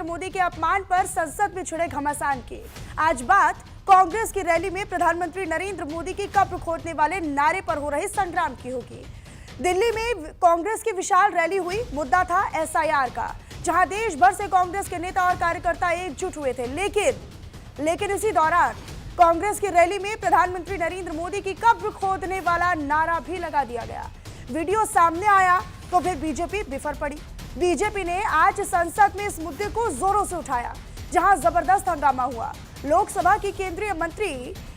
मोदी के अपमान पर संसद में छिड़े घमासान की। आज बात कांग्रेस की रैली में प्रधानमंत्री नरेंद्र मोदी की कब्र खोदने वाले नारे पर हो रहे संग्राम की होगी। दिल्ली में कांग्रेस की विशाल रैली हुई। मुद्दा था एसआईआर का, जहां देश भर से कांग्रेस के नेता और कार्यकर्ता एकजुट हुए थे। लेकिन इसी दौरान कांग्रेस की रैली में प्रधानमंत्री नरेंद्र मोदी की कब्र खोदने वाला नारा भी लगा दिया गया। वीडियो सामने आया तो फिर बीजेपी बिफर पड़ी। बीजेपी ने आज संसद में इस मुद्दे को जोरों से उठाया, जहां जबरदस्त हंगामा हुआ। लोकसभा की केंद्रीय मंत्री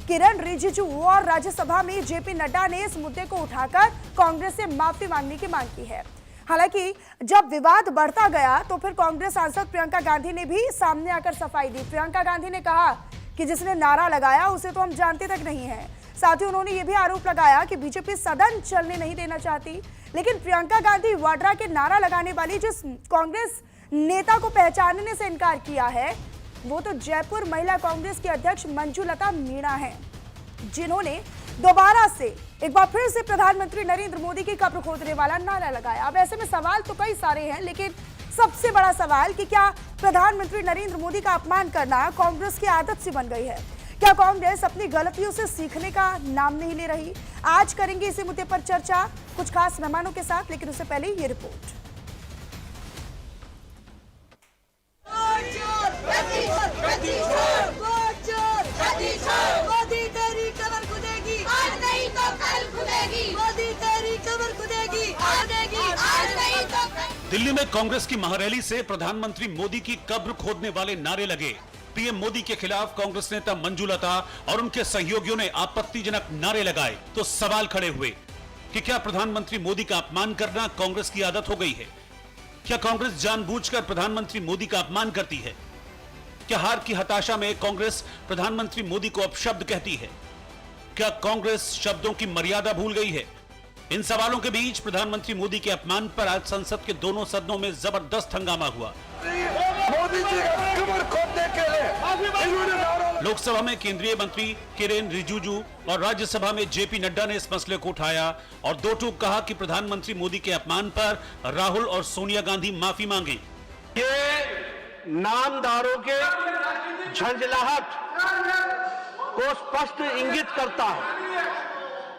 किरण रिजिजू और राज्यसभा में जेपी नड्डा ने इस मुद्दे को उठाकर कांग्रेस से माफी मांगने की मांग की है। हालांकि जब विवाद बढ़ता गया तो फिर कांग्रेस सांसद प्रियंका गांधी ने भी सामने आकर सफाई दी। प्रियंका गांधी ने कहा कि जिसने नारा लगाया उसे तो हम जानते तक नहीं है। साथ ही उन्होंने ये भी आरोप लगाया कि बीजेपी सदन चलने नहीं देना चाहती। लेकिन प्रियंका गांधी वाड्रा के नारा लगाने वाली जिस कांग्रेस नेता को पहचानने से इनकार किया है, वो तो जयपुर महिला कांग्रेस की अध्यक्ष मंजुलता मीणा है, जिन्होंने दोबारा से एक बार फिर से प्रधानमंत्री नरेंद्र मोदी की कब्र खोदने वाला नारा लगाया। अब ऐसे में सवाल तो कई सारे हैं, लेकिन सबसे बड़ा सवाल कि क्या प्रधानमंत्री नरेंद्र मोदी का अपमान करना कांग्रेस की आदत सी बन गई है? क्या कांग्रेस अपनी गलतियों से सीखने का नाम नहीं ले रही? आज करेंगे इसी मुद्दे पर चर्चा कुछ खास मेहमानों के साथ, लेकिन उससे पहले ये रिपोर्ट। दिल्ली में कांग्रेस की महारैली से प्रधानमंत्री मोदी की कब्र खोदने वाले नारे लगे। पीएम मोदी के खिलाफ कांग्रेस नेता मंजुलता और उनके सहयोगियों ने आपत्तिजनक नारे लगाए तो सवाल खड़े हुए कि क्या प्रधानमंत्री मोदी का अपमान करना कांग्रेस की आदत हो गई है? क्या कांग्रेस जानबूझकर प्रधानमंत्री मोदी का अपमान करती है? क्या हार की हताशा में कांग्रेस प्रधानमंत्री मोदी को अपशब्द कहती है? क्या कांग्रेस शब्दों की मर्यादा भूल गई है? इन सवालों के बीच प्रधानमंत्री मोदी के अपमान पर आज संसद के दोनों सदनों में जबरदस्त हंगामा हुआ। मोदी जी का कब्र खोदने के लिए इन्होंने लोकसभा में केंद्रीय मंत्री किरेन रिजिजू और राज्यसभा में जेपी नड्डा ने इस मसले को उठाया और दो टूक कहा कि प्रधानमंत्री मोदी के अपमान पर राहुल और सोनिया गांधी माफी मांगे। ये नामदारों के झंझलाहट को स्पष्ट इंगित करता है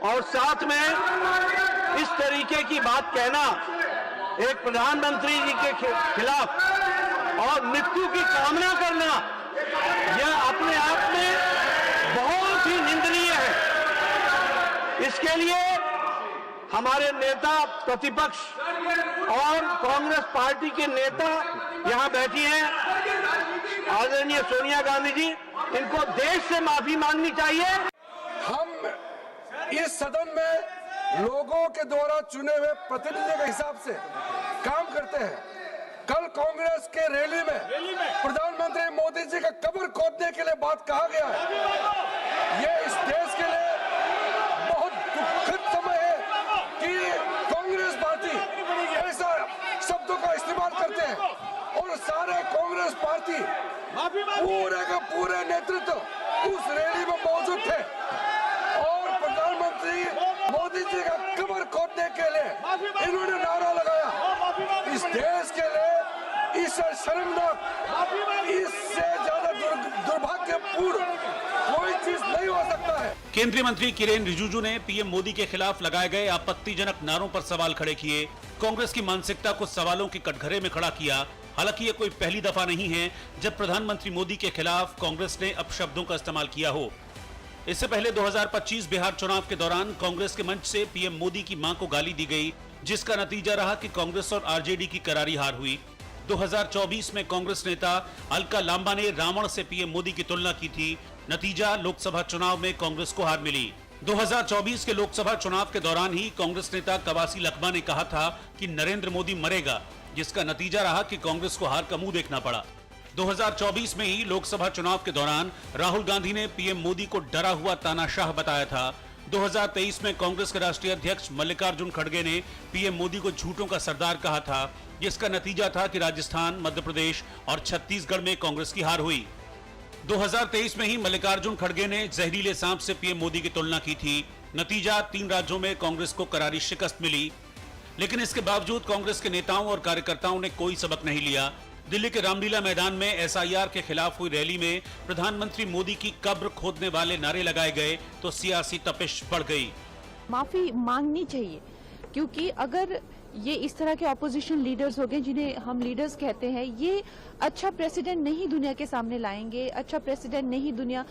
और साथ में इस तरीके की बात कहना एक प्रधानमंत्री जी के खिलाफ और मृत्यु की कामना करना, यह अपने आप में बहुत ही निंदनीय है। इसके लिए हमारे नेता प्रतिपक्ष और कांग्रेस पार्टी के नेता यहां बैठी हैं, आदरणीय सोनिया गांधी जी, इनको देश से माफी मांगनी चाहिए। हम इस सदन में लोगों के द्वारा चुने हुए प्रतिनिधि के हिसाब से काम करते हैं। कल कांग्रेस के रैली में प्रधानमंत्री मोदी जी का कब्र खोदने के लिए बात कहा गया है। ये इस देश के लिए बहुत दुखद समय है कि कांग्रेस पार्टी ऐसा शब्दों का इस्तेमाल करते हैं और सारे कांग्रेस पार्टी पूरे का पूरे नेतृत्व उस रैली में मौजूद थे और प्रधानमंत्री मोदी जी का कब्र खोदने के लिए इन्होंने नारा लगाया। इस देश के लिए इससे शर्मनाक, इससे ज्यादा दुर्भाग्यपूर्ण कोई चीज नहीं हो सकता है। केंद्रीय मंत्री किरेन रिजिजू ने पीएम मोदी के खिलाफ लगाए गए आपत्तिजनक नारों पर सवाल खड़े किए। कांग्रेस की मानसिकता को सवालों के कटघरे में खड़ा किया। हालांकि ये कोई पहली दफा नहीं है जब प्रधानमंत्री मोदी के खिलाफ कांग्रेस ने अपशब्दों का इस्तेमाल किया हो। इससे पहले 2025 बिहार चुनाव के दौरान कांग्रेस के मंच से पीएम मोदी की मां को गाली दी गई, जिसका नतीजा रहा कि कांग्रेस और आरजेडी की करारी हार हुई। 2024 में कांग्रेस नेता अलका लांबा ने रावण से पीएम मोदी की तुलना की थी। नतीजा लोकसभा चुनाव में कांग्रेस को हार मिली। 2024 के लोकसभा चुनाव के दौरान ही कांग्रेस नेता कवासी लखमा ने कहा था कि नरेंद्र मोदी मरेगा, जिसका नतीजा रहा कि कांग्रेस को हार का मुंह देखना पड़ा। 2024 में ही लोकसभा चुनाव के दौरान राहुल गांधी ने पीएम मोदी को डरा हुआ तानाशाह बताया था। 2023 में कांग्रेस के राष्ट्रीय अध्यक्ष मल्लिकार्जुन खड़गे ने पीएम मोदी को झूठों का सरदार कहा था, जिसका नतीजा था कि राजस्थान, मध्य प्रदेश और छत्तीसगढ़ में कांग्रेस की हार हुई। 2023 में ही मल्लिकार्जुन खड़गे ने जहरीले सांप से पीएम मोदी की तुलना की थी। नतीजा 3 राज्यों में कांग्रेस को करारी शिकस्त मिली। लेकिन इसके बावजूद कांग्रेस के नेताओं और कार्यकर्ताओं ने कोई सबक नहीं लिया। दिल्ली के रामलीला मैदान में एसआईआर के खिलाफ हुई रैली में प्रधानमंत्री मोदी की कब्र खोदने वाले नारे लगाए गए तो सियासी तपिश बढ़ गई। माफी मांगनी चाहिए, क्योंकि अगर ये इस तरह के ऑपोजिशन लीडर्स हो गए जिन्हें हम लीडर्स कहते हैं, ये अच्छा प्रेसिडेंट नहीं दुनिया के सामने लाएंगे, अच्छा प्रेसिडेंट नहीं दुनिया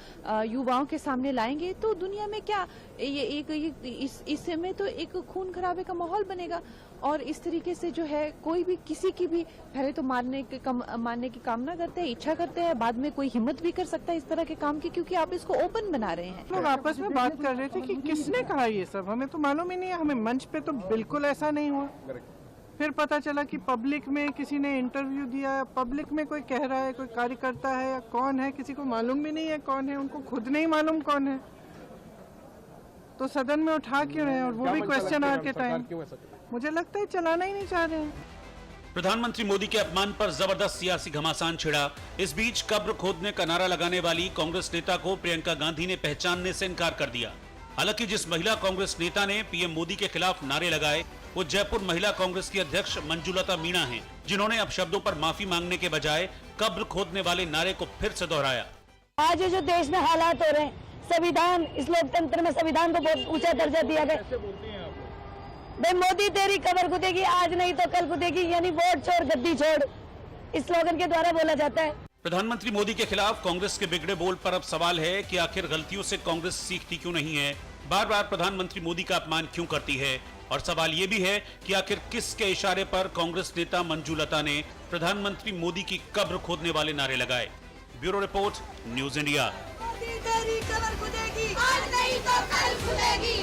युवाओं के सामने लाएंगे, तो दुनिया में क्या इस समय तो एक खून खराबे का माहौल बनेगा। और इस तरीके से जो है कोई भी किसी की भी पहले तो मारने की कामना करते हैं, इच्छा करते हैं, बाद में कोई हिम्मत भी कर सकता है इस तरह के काम की, क्योंकि आप इसको ओपन बना रहे हैं। लोग आपस में बात कर रहे थे कि किसने कहा ये सब, हमें तो मालूम ही नहीं है, हमें मंच पे तो बिल्कुल ऐसा नहीं हुआ। फिर पता चला कि पब्लिक में किसी ने इंटरव्यू दिया, पब्लिक में कोई कह रहा है, कोई कार्यकर्ता है या कौन है, किसी को मालूम भी नहीं है कौन है, उनको खुद नहीं मालूम कौन है, तो सदन में उठा क्यों रहे हैं, और वो भी क्वेश्चन आवर के टाइम। मुझे लगता है चलाना ही नहीं चाह रहे हैं। प्रधानमंत्री मोदी के अपमान पर जबरदस्त सियासी घमासान छिड़ा। इस बीच कब्र खोदने का नारा लगाने वाली कांग्रेस नेता को प्रियंका गांधी ने पहचानने से इनकार कर दिया। हालांकि जिस महिला कांग्रेस नेता ने पीएम मोदी के खिलाफ नारे लगाए वो जयपुर महिला कांग्रेस की अध्यक्ष मंजुलता मीणा हैं, जिन्होंने अब शब्दों पर माफी मांगने के बजाय कब्र खोदने वाले नारे को फिर से दोहराया। आज जो देश में हालात हो रहे हैं, संविधान, इस लोकतंत्र में संविधान को बहुत ऊंचा दर्जा दिया गया। भाई मोदी तेरी कब्र खुदेगी, आज नहीं तो कल खुदेगी, यानी वोट छोड़ गद्दी छोड़, इस स्लोगन के द्वारा बोला जाता है। प्रधानमंत्री मोदी के खिलाफ कांग्रेस के बिगड़े बोल पर अब सवाल है कि आखिर गलतियों से कांग्रेस सीखती क्यों नहीं है, बार बार प्रधानमंत्री मोदी का अपमान क्यों करती है, और सवाल ये भी है कि आखिर किसके इशारे पर कांग्रेस नेता मंजुलता ने प्रधानमंत्री मोदी की कब्र खोदने वाले नारे लगाए। Bureau report, news India. तेरी कब्र खुदेगी, आज नहीं तो कल खुदेगी।